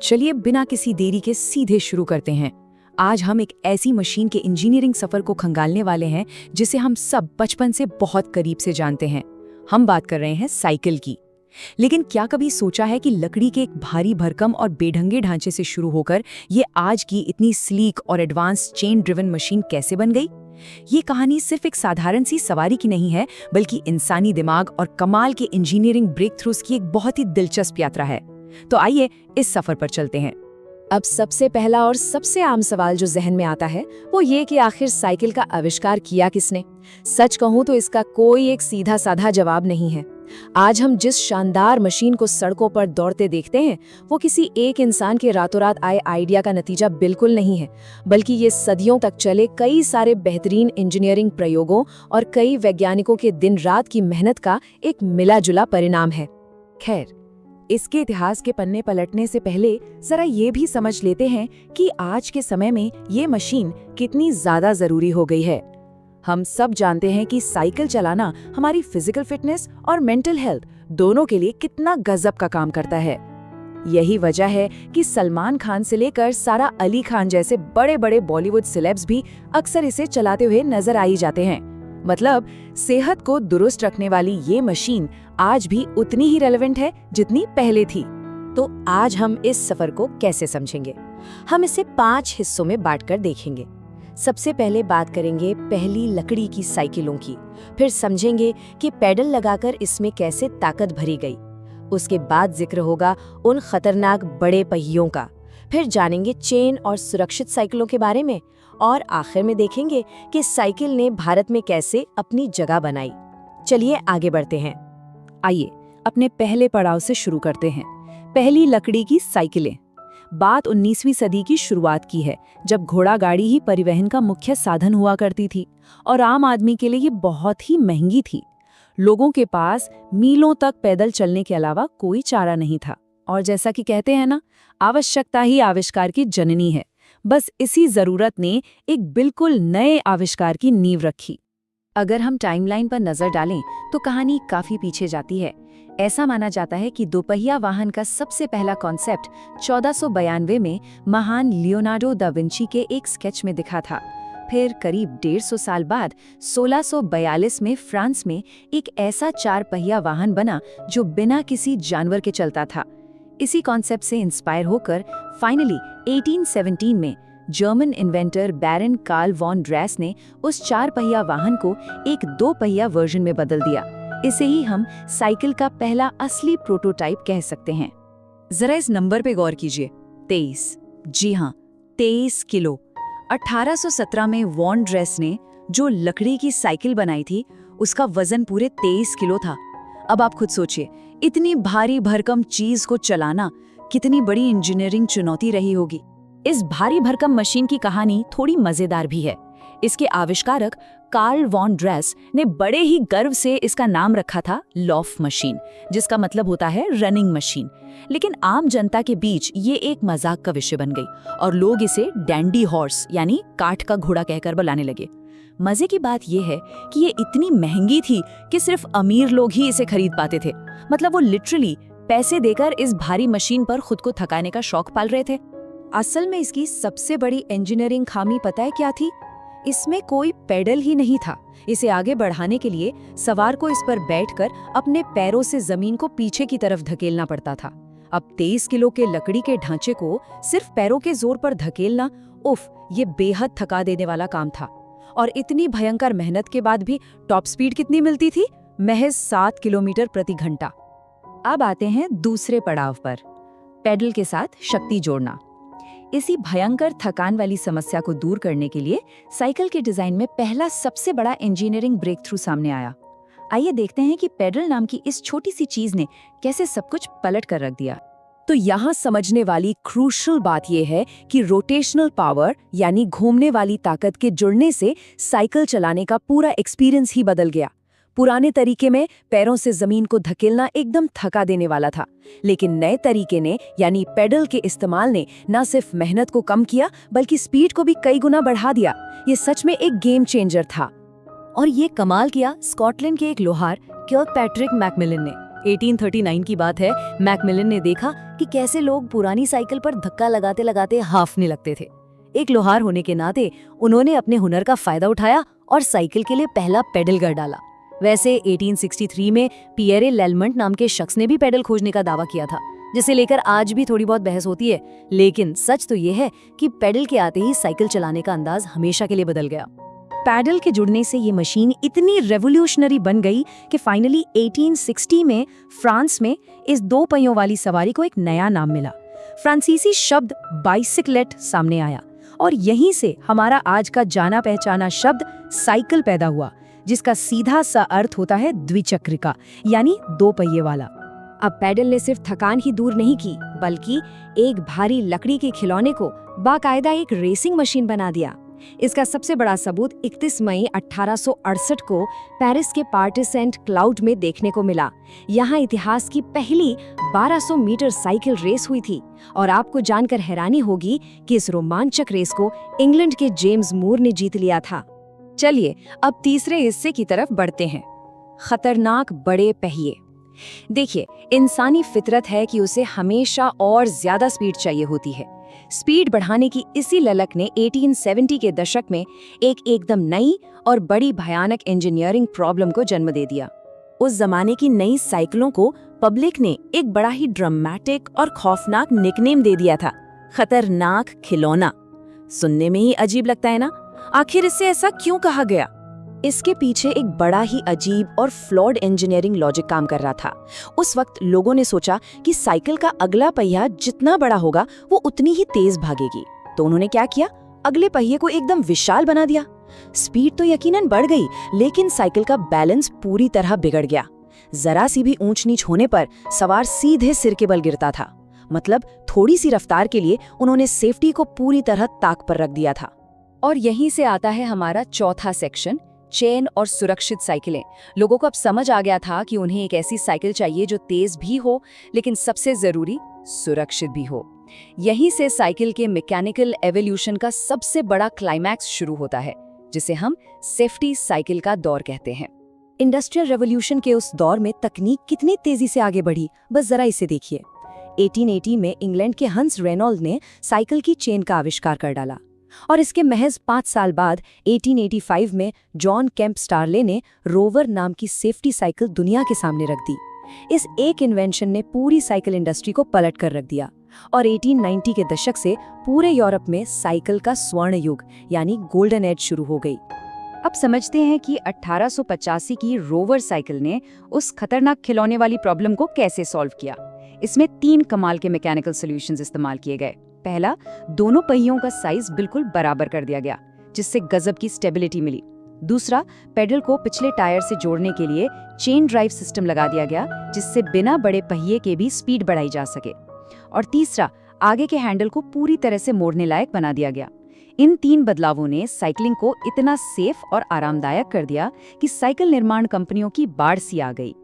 चलिए बिना किसी देरी के सीधे शुरू करते हैं। आज हम एक ऐसी मशीन के इंजीनियरिंग सफर को खंगालने वाले हैं जिसे हम सब बचपन से बहुत करीब से जानते हैं। हम बात कर रहे हैं साइकिल की। लेकिन क्या कभी सोचा है कि लकड़ी के एक भारी भरकम और बेढंगे ढांचे से शुरू होकर ये आज की इतनी स्लीक और एडवांस चेन ड्रिवन मशीन कैसे बन गई? ये कहानी सिर्फ एक साधारण सी सवारी की नहीं है, बल्कि इंसानी दिमाग और कमाल के इंजीनियरिंग ब्रेक थ्रूज की एक बहुत ही दिलचस्प यात्रा है। तो आइए इस सफर पर चलते हैं। अब सबसे पहला और सबसे आम सवाल जो जहन में आता है वो ये कि आखिर साइकिल का आविष्कार किया किसने? सच कहूं तो इसका कोई एक सीधा साधा जवाब नहीं है। आज हम जिस शानदार मशीन को सड़कों पर दौड़ते देखते हैं वो किसी एक इंसान के रातों रात आए आइडिया का नतीजा बिल्कुल नहीं है, बल्कि ये सदियों तक चले कई सारे बेहतरीन इंजीनियरिंग प्रयोगों और कई वैज्ञानिकों के दिन रात की मेहनत का एक मिला जुला परिणाम है। खैर, इसके इतिहास के पन्ने पलटने से पहले जरा ये भी समझ लेते हैं कि आज के समय में ये मशीन कितनी ज्यादा जरूरी हो गई है। हम सब जानते हैं कि साइकिल चलाना हमारी फिजिकल फिटनेस और मेंटल हेल्थ दोनों के लिए कितना गजब का काम करता है। यही वजह है कि सलमान खान से लेकर सारा अली खान जैसे बड़े बड़े बॉलीवुड सेलेब्स भी अक्सर इसे चलाते हुए नजर आ ही जाते हैं। मतलब सेहत को दुरुस्त रखने वाली ये मशीन आज भी उतनी ही रेलेवेंट है जितनी पहले थी। तो आज हम इस सफर को कैसे समझेंगे? हम इसे 5 हिस्सों में बांटकर देखेंगे। सबसे पहले बात करेंगे पहली लकड़ी की साइकिलों की, फिर समझेंगे कि पैडल लगाकर इसमें कैसे ताकत भरी गई। उसके बाद जिक्र होगा उन खतरनाक बड़े पहियों का, फिर जानेंगे चेन और सुरक्षित साइकिलों के बारे में, और आखिर में देखेंगे कि साइकिल ने भारत में कैसे अपनी जगह बनाई। चलिए आगे बढ़ते हैं। आइए अपने पहले पड़ाव से शुरू करते हैं, पहली लकड़ी की साइकिलें। बात 19वीं सदी की शुरुआत की है, जब घोड़ा गाड़ी ही परिवहन का मुख्य साधन हुआ करती थी और आम आदमी के लिए ये बहुत ही महंगी थी। लोगों के पास मीलों तक पैदल चलने के अलावा कोई चारा नहीं था, और जैसा कि कहते हैं ना, आवश्यकता ही आविष्कार की जननी है। बस इसी जरूरत ने एक बिल्कुल नए आविष्कार की नींव रखी। अगर हम टाइमलाइन पर नजर डालें तो कहानी काफी पीछे जाती है। ऐसा माना जाता है कि दोपहिया वाहन का सबसे पहला कॉन्सेप्ट 1492 में महान लियोनार्डो दा विंची के एक स्केच में दिखा था। फिर करीब 150 साल बाद 1642 में फ्रांस में एक ऐसा 4 पहिया वाहन बना जो बिना किसी जानवर के चलता था। इसी कॉन्सेप्ट से इंस्पायर होकर फाइनली 1817 में जर्मन इन्वेंटर बैरन कार्ल वॉन ड्रेस ने उस 4 पहिया वाहन को एक 2 पहिया वर्जन में बदल दिया। इसे ही हम साइकिल का पहला असली प्रोटोटाइप कह सकते हैं। जरा इस नंबर पे गौर कीजिए, 23। जी हाँ, 23 किलो। 1817 में वॉन ड्रेस ने जो लकड़ी की साइकिल बनाई थी उसका वजन पूरे 23 किलो था। अब आप खुद सोचिए, इतनी भारी भरकम चीज को चलाना कितनी बड़ी इंजीनियरिंग चुनौती रही होगी। इस भारी भरकम मशीन की कहानी थोड़ी मजेदार भी है। इसके आविष्कारक कार्ल वॉन ड्रेस ने बड़े ही गर्व से इसका नाम रखा था लॉफ मशीन, जिसका मतलब होता है रनिंग मशीन। लेकिन आम जनता के बीच ये एक मजाक का विषय बन गई और लोग इसे डैंडी हॉर्स यानी काठ का घोड़ा कहकर बुलाने लगे। मजे की बात यह है कि ये इतनी महंगी थी कि सिर्फ अमीर लोग ही इसे खरीद पाते थे। मतलब वो लिटरली पैसे देकर इस भारी मशीन पर खुद को थकाने का शौक पाल रहे थे। असल में इसकी सबसे बड़ी इंजीनियरिंग खामी पता है क्या थी? इसमें कोई पेडल ही नहीं था। इसे आगे बढ़ाने के लिए सवार को इस पर बैठकर अपने पैरों से जमीन को पीछे की तरफ धकेलना पड़ता था। अब 23 किलो के लकड़ी के ढांचे को सिर्फ पैरों के जोर पर धकेलना, उफ, ये बेहद थका देने वाला काम था। और इतनी भयंकर मेहनत के बाद भी टॉप स्पीड कितनी मिलती थी? महज 7 किलोमीटर प्रति घंटा। अब आते हैं दूसरे पड़ाव पर, पेडल के साथ शक्ति जोड़ना। इसी भयंकर थकान वाली समस्या को दूर करने के लिए साइकिल के डिजाइन में पहला सबसे बड़ा इंजीनियरिंग ब्रेक थ्रू सामने आया। आइए देखते हैं कि पेडल नाम की इस छोटी सी चीज ने कैसे सब कुछ पलट कर रख दिया। तो यहाँ समझने वाली क्रूशल बात यह है कि रोटेशनल पावर यानी घूमने वाली ताकत के जुड़ने से साइकिल चलाने का पूरा एक्सपीरियंस ही बदल गया। पुराने तरीके में पैरों से जमीन को धकेलना एकदम थका देने वाला था, लेकिन नए तरीके ने यानी पेडल के इस्तेमाल ने न सिर्फ मेहनत को कम किया बल्कि स्पीड को भी कई गुना बढ़ा दिया। ये सच में एक गेम चेंजर था। और ये कमाल किया स्कॉटलैंड के एक लोहार किर्कपैट्रिक मैकमिलन ने। 1839 की बात है। मैकमिलन ने देखा कि कैसे लोग पुरानी साइकिल पर धक्का लगाते लगाते हाफने लगते थे। एक लोहार होने के नाते उन्होंने अपने हुनर का फायदा उठाया और साइकिल के लिए पहला पेडल गढ़ डाला। वैसे 1863 में पियरे लेलमंट नाम के शख्स ने भी पेडल खोजने का दावा किया था, जिसे लेकर आज भी थोड़ी बहुत बहस होती है। लेकिन सच तो ये है कि पेडल के आते ही साइकिल चलाने का अंदाज हमेशा के लिए बदल गया। पैडल के जुड़ने से ये मशीन इतनी रेवोल्यूशनरी बन गई कि फाइनली 1860 में फ्रांस में इस 2 पहियों वाली सवारी को एक नया नाम मिला। फ्रांसीसी शब्द बाइसिकलेट सामने आया और यहीं से हमारा आज का जाना पहचाना शब्द साइकिल पैदा हुआ, जिसका सीधा सा अर्थ होता है द्विचक्रिका, यानी 2 पहिए वाला। अब पैडल ने सिर्फ थकान ही दूर नहीं की, बल्कि एक भारी लकड़ी के खिलौने को बाकायदा एक रेसिंग मशीन बना दिया। इसका सबसे बड़ा सबूत 31 मई 1868 को पेरिस के पार्टिसेंट क्लाउड में देखने को मिला। यहाँ इतिहास की पहली 1200 मीटर साइकिल रेस हुई थी और आपको जानकर हैरानी होगी कि इस रोमांचक रेस को इंग्लैंड के जेम्स मूर ने जीत लिया था। चलिए अब तीसरे हिस्से की तरफ बढ़ते हैं, खतरनाक बड़े पहिए। देखिए, इंसानी फितरत है कि उसे हमेशा और ज्यादा स्पीड चाहिए होती है। स्पीड बढ़ाने की इसी ललक ने 1870 के दशक में एक एकदम नई और बड़ी भयानक इंजीनियरिंग प्रॉब्लम को जन्म दे दिया। उस जमाने की नई साइकिलों को पब्लिक ने एक बड़ा ही ड्रामेटिक और खौफनाक निकनेम दे दिया था, खतरनाक खिलौना। सुनने में ही अजीब लगता है ना? आखिर इससे ऐसा क्यों कहा गया? इसके पीछे एक बड़ा ही अजीब और फ्लॉड इंजीनियरिंग लॉजिक काम कर रहा था। उस वक्त लोगों ने सोचा कि साइकिल का अगला पहिया जितना बड़ा होगा वो उतनी ही तेज भागेगी। तो उन्होंने क्या किया? अगले पहिए को एकदम विशाल बना दिया। स्पीड तो यकीनन बढ़ गई, लेकिन साइकिल का बैलेंस पूरी तरह बिगड़ गया। जरा सी भी ऊंच नीच होने पर सवार सीधे सिर के बल गिरता था। मतलब थोड़ी सी रफ्तार के लिए उन्होंने सेफ्टी को पूरी तरह ताक पर रख दिया था। और यहीं से आता है हमारा चौथा सेक्शन, चेन और सुरक्षित साइकिलें। लोगों को अब समझ आ गया था कि उन्हें एक ऐसी साइकिल चाहिए जो तेज भी हो, लेकिन सबसे जरूरी सुरक्षित भी हो। यहीं से साइकिल के मैकेनिकल एवोल्यूशन का सबसे बड़ा क्लाइमैक्स शुरू होता है, जिसे हम सेफ्टी साइकिल का दौर कहते हैं। इंडस्ट्रियल रेवोल्यूशन के उस दौर में तकनीक कितनी तेजी से आगे बढ़ी, बस जरा इसे देखिए। 1880 में इंग्लैंड के हंस रेनॉल्ड ने साइकिल की चेन का आविष्कार कर डाला और इसके महज 5 साल बाद 1885 में जॉन केम्प स्टारले ने रोवर नाम की सेफ्टी साइकिल दुनिया के सामने रख दी। इस एक इन्वेंशन ने पूरी साइकिल इंडस्ट्री को पलट कर रख दिया और 1890 के दशक से पूरे यूरोप में साइकिल का स्वर्ण युग यानी गोल्डन एज शुरू हो गई। अब समझते हैं कि 1885 की रोवर साइकिल ने उस खतरनाक खिलौने वाली प्रॉब्लम को कैसे सॉल्व किया। इसमें 3 कमाल के मैकेनिकल सॉल्यूशंस इस्तेमाल किए गए। पहला, दोनों पहियों का साइज बिल्कुल बराबर कर दिया गया, जिससे गजब की स्टेबिलिटी मिली। दूसरा, पेडल को पिछले टायर से जोड़ने के लिए चेन ड्राइव सिस्टम लगा दिया गया, जिससे बिना बड़े पहिए के भी स्पीड बढ़ाई जा सके। और तीसरा, आगे के हैंडल को पूरी तरह से मोड़ने लायक बना दिया गया। इन 3 बदलावों ने साइकिलिंग को इतना सेफ और आरामदायक कर दिया कि साइकिल निर्माण कंपनियों की बाढ़ सी आ गई।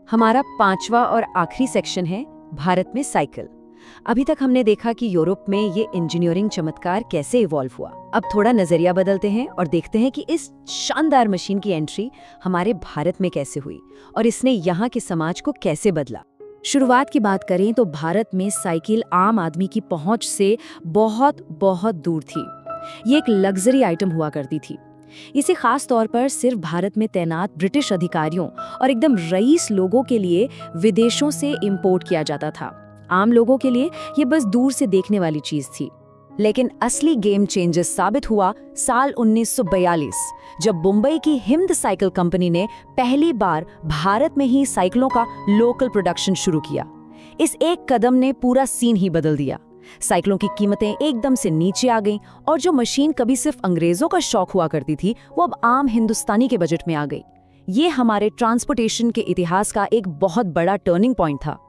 हमारा 5वां और आखिरी सेक्शन है भारत में साइकिल। अभी तक हमने देखा कि यूरोप में ये इंजीनियरिंग चमत्कार कैसे इवॉल्व हुआ। अब थोड़ा नजरिया बदलते हैं और देखते हैं कि इस शानदार मशीन की एंट्री हमारे भारत में कैसे हुई और इसने यहाँ के समाज को कैसे बदला। शुरुआत की बात करें तो भारत में साइकिल आम आदमी की पहुंच से बहुत बहुत दूर थी। ये एक लग्जरी आइटम हुआ करती थी। इसे खास तौर पर सिर्फ भारत में तैनात ब्रिटिश अधिकारियों और एकदम रईस लोगों के लिए विदेशों से इंपोर्ट किया जाता था। आम लोगों के लिए ये बस दूर से देखने वाली चीज थी। लेकिन असली गेम चेंजर साबित हुआ साल 1942, जब मुंबई की हिंद साइकिल कंपनी ने पहली बार भारत में ही साइकिलों का लोकल प्रोडक्शन शुरू किया। इस एक कदम ने पूरा सीन ही बदल दिया। साइकिलों की कीमतें एकदम से नीचे आ गईं और जो मशीन कभी सिर्फ अंग्रेजों का शौक हुआ करती थी, वो अब आम हिंदुस्तानी के बजट में आ गई। ये हमारे ट्रांसपोर्टेशन के इतिहास का एक बहुत बड़ा टर्निंग पॉइंट था।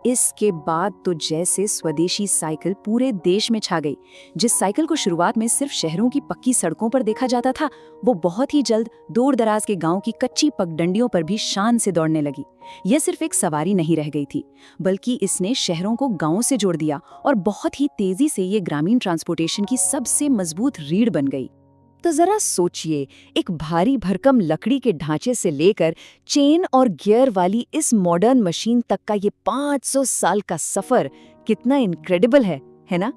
इसके बाद तो जैसे स्वदेशी साइकिल पूरे देश में छा गई। जिस साइकिल को शुरुआत में सिर्फ शहरों की पक्की सड़कों पर देखा जाता था, वो बहुत ही जल्द दूर दराज के गांव की कच्ची पगडंडियों पर भी शान से दौड़ने लगी। यह सिर्फ एक सवारी नहीं रह गई थी, बल्कि इसने शहरों को गांवों से जोड़ दिया और बहुत ही तेजी से ये ग्रामीण ट्रांसपोर्टेशन की सबसे मजबूत रीढ़ बन गई। तो जरा सोचिए, एक भारी भरकम लकड़ी के ढांचे से लेकर चेन और गियर वाली इस मॉडर्न मशीन तक का ये 500 साल का सफर कितना इनक्रेडिबल है ना?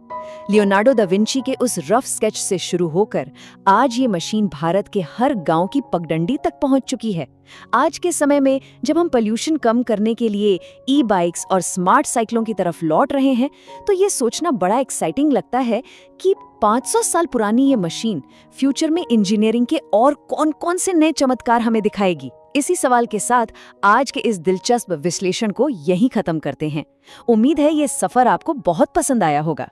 लियोनार्डो दा विंची के उस रफ स्केच से शुरू होकर आज ये मशीन भारत के हर गांव की पगडंडी तक पहुंच चुकी है। आज के समय में जब हम पोल्यूशन कम करने के लिए ई बाइक्स और स्मार्ट साइकिलों की तरफ लौट रहे हैं, तो ये सोचना बड़ा एक्साइटिंग लगता है कि 500 साल पुरानी ये मशीन फ्यूचर में इंजीनियरिंग के और कौन-कौन से नए चमत्कार हमें दिखाएगी। इसी सवाल के साथ आज के इस दिलचस्प विश्लेषण को यहीं खत्म करते हैं। उम्मीद है ये सफर आपको बहुत पसंद आया होगा।